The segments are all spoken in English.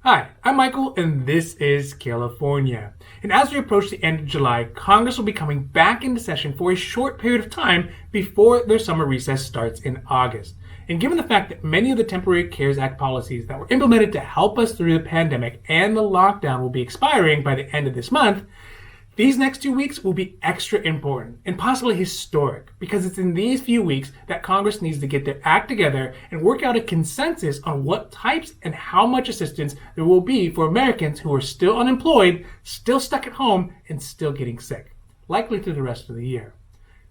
Hi, I'm Michael, and this is California. And as we approach the end of July, Congress will be coming back into session for a short period of time before their summer recess starts in August. And given the fact that many of the temporary CARES Act policies that were implemented to help us through the pandemic and the lockdown will be expiring by the end of this month, these next 2 weeks will be extra important and possibly historic because it's in these few weeks that Congress needs to get their act together and work out a consensus on what types and how much assistance there will be for Americans who are still unemployed, still stuck at home, and still getting sick, likely through the rest of the year.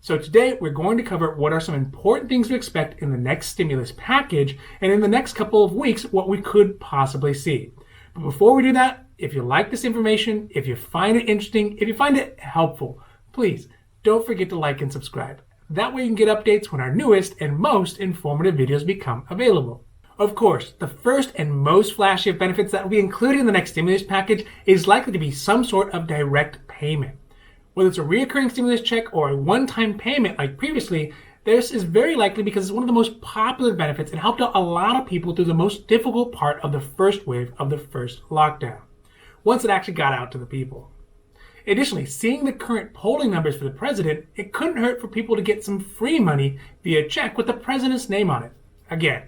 So today we're going to cover what are some important things to expect in the next stimulus package and in the next couple of weeks what we could possibly see. But before we do that, if you like this information, if you find it interesting, if you find it helpful, please don't forget to like and subscribe. That way you can get updates when our newest and most informative videos become available. Of course, the first and most flashy of benefits that will be included in the next stimulus package is likely to be some sort of direct payment. Whether it's a recurring stimulus check or a one-time payment like previously, this is very likely because it's one of the most popular benefits and helped out a lot of people through the most difficult part of the first wave of the first lockdown, once it actually got out to the people. Additionally, seeing the current polling numbers for the president, it couldn't hurt for people to get some free money via check with the president's name on it. Again,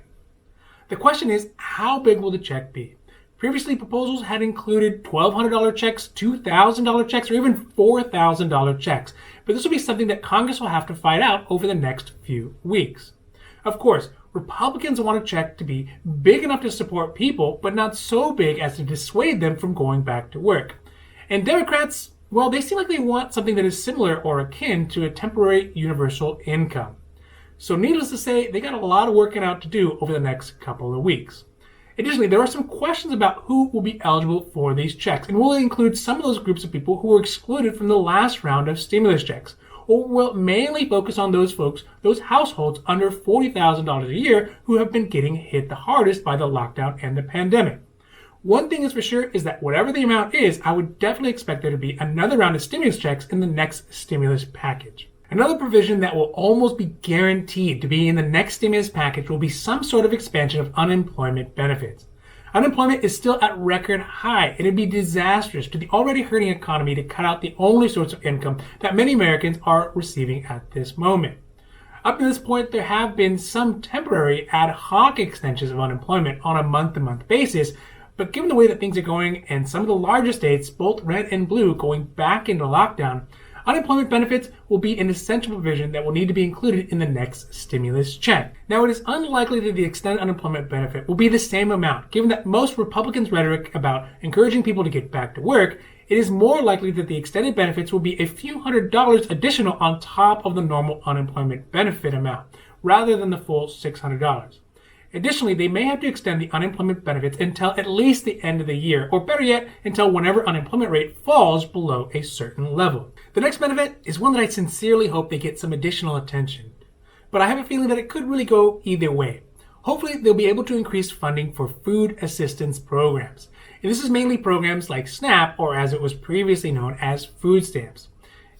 the question is, how big will the check be? Previously, proposals had included $1,200 checks, $2,000 checks, or even $4,000 checks. But this will be something that Congress will have to fight out over the next few weeks. Of course, Republicans want a check to be big enough to support people, but not so big as to dissuade them from going back to work. And Democrats, well, they seem like they want something that is similar or akin to a temporary universal income. So needless to say, they got a lot of working out to do over the next couple of weeks. Additionally, there are some questions about who will be eligible for these checks, and will it include some of those groups of people who were excluded from the last round of stimulus checks, or will it mainly focus on those folks, those households under $40,000 a year who have been getting hit the hardest by the lockdown and the pandemic? One thing is for sure is that whatever the amount is, I would definitely expect there to be another round of stimulus checks in the next stimulus package. Another provision that will almost be guaranteed to be in the next stimulus package will be some sort of expansion of unemployment benefits. Unemployment is still at record high, and it'd be disastrous to the already hurting economy to cut out the only source of income that many Americans are receiving at this moment. Up to this point, there have been some temporary ad hoc extensions of unemployment on a month-to-month basis, but given the way that things are going and some of the larger states, both red and blue, going back into lockdown, unemployment benefits will be an essential provision that will need to be included in the next stimulus check. Now, it is unlikely that the extended unemployment benefit will be the same amount, given that most Republicans' rhetoric about encouraging people to get back to work. It is more likely that the extended benefits will be a few $100s additional on top of the normal unemployment benefit amount, rather than the full $600. Additionally, they may have to extend the unemployment benefits until at least the end of the year, or better yet, until whenever unemployment rate falls below a certain level. The next benefit is one that I sincerely hope they get some additional attention, but I have a feeling that it could really go either way. Hopefully, they'll be able to increase funding for food assistance programs. And this is mainly programs like SNAP, or as it was previously known as food stamps.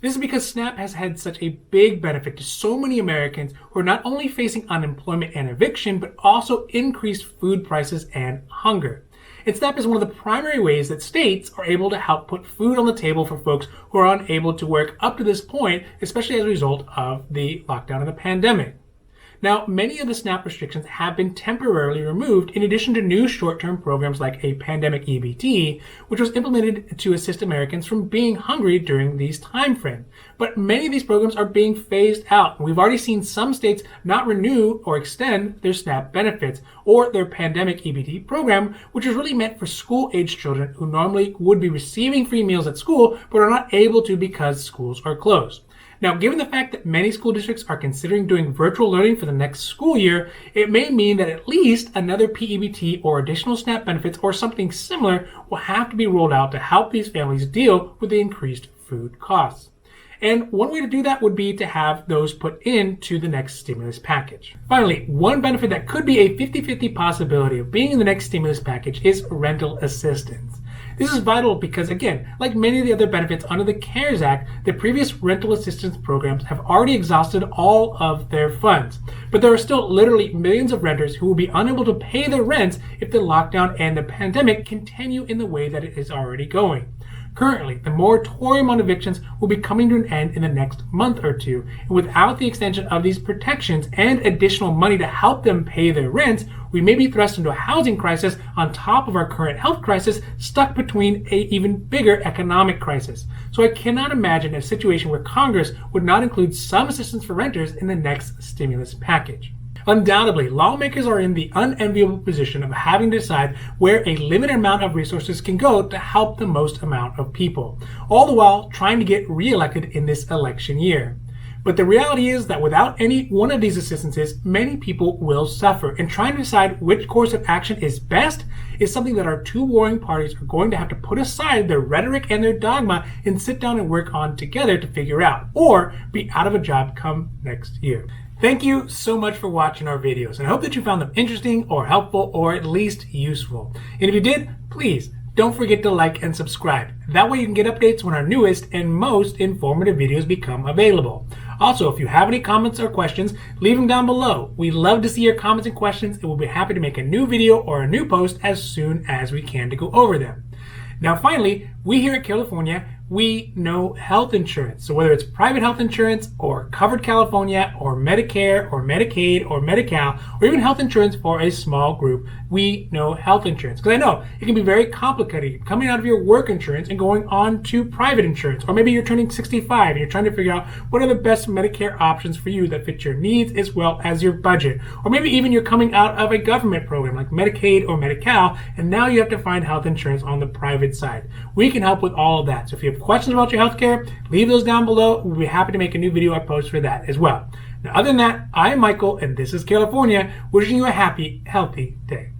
This is because SNAP has had such a big benefit to so many Americans who are not only facing unemployment and eviction, but also increased food prices and hunger. And SNAP is one of the primary ways that states are able to help put food on the table for folks who are unable to work up to this point, especially as a result of the lockdown and the pandemic. Now, many of the SNAP restrictions have been temporarily removed in addition to new short-term programs like a pandemic EBT, which was implemented to assist Americans from being hungry during these time frames. But many of these programs are being phased out. We've already seen some states not renew or extend their SNAP benefits or their pandemic EBT program, which is really meant for school-aged children who normally would be receiving free meals at school but are not able to because schools are closed. Now, given the fact that many school districts are considering doing virtual learning for the next school year, it may mean that at least another PEBT or additional SNAP benefits or something similar will have to be rolled out to help these families deal with the increased food costs. And one way to do that would be to have those put into the next stimulus package. Finally, one benefit that could be a 50-50 possibility of being in the next stimulus package is rental assistance. This is vital because, again, like many of the other benefits under the CARES Act, the previous rental assistance programs have already exhausted all of their funds. But there are still literally millions of renters who will be unable to pay their rents if the lockdown and the pandemic continue in the way that it is already going. Currently, the moratorium on evictions will be coming to an end in the next month or two, and without the extension of these protections and additional money to help them pay their rents, we may be thrust into a housing crisis on top of our current health crisis, stuck between an even bigger economic crisis. So I cannot imagine a situation where Congress would not include some assistance for renters in the next stimulus package. Undoubtedly, lawmakers are in the unenviable position of having to decide where a limited amount of resources can go to help the most amount of people, all the while trying to get reelected in this election year. But the reality is that without any one of these assistances, many people will suffer, and trying to decide which course of action is best is something that our two warring parties are going to have to put aside their rhetoric and their dogma and sit down and work on together to figure out, or be out of a job come next year. Thank you so much for watching our videos, and I hope that you found them interesting or helpful or at least useful. And if you did, please don't forget to like and subscribe. That way you can get updates when our newest and most informative videos become available. Also, if you have any comments or questions, leave them down below. We love to see your comments and questions, and we'll be happy to make a new video or a new post as soon as we can to go over them. Now finally, we here at California, we know health insurance. So whether it's private health insurance or Covered California or Medicare or Medicaid or Medi-Cal or even health insurance for a small group, we know health insurance. Because I know it can be very complicated coming out of your work insurance and going on to private insurance. Or maybe you're turning 65 and you're trying to figure out what are the best Medicare options for you that fit your needs as well as your budget. Or maybe even you're coming out of a government program like Medicaid or Medi-Cal, and now you have to find health insurance on the private side. We can help with all of that. So if you have questions about your healthcare, leave those down below. We'll be happy to make a new video or post for that as well. Now, other than that, I am Michael, and this is California, wishing you a happy, healthy day.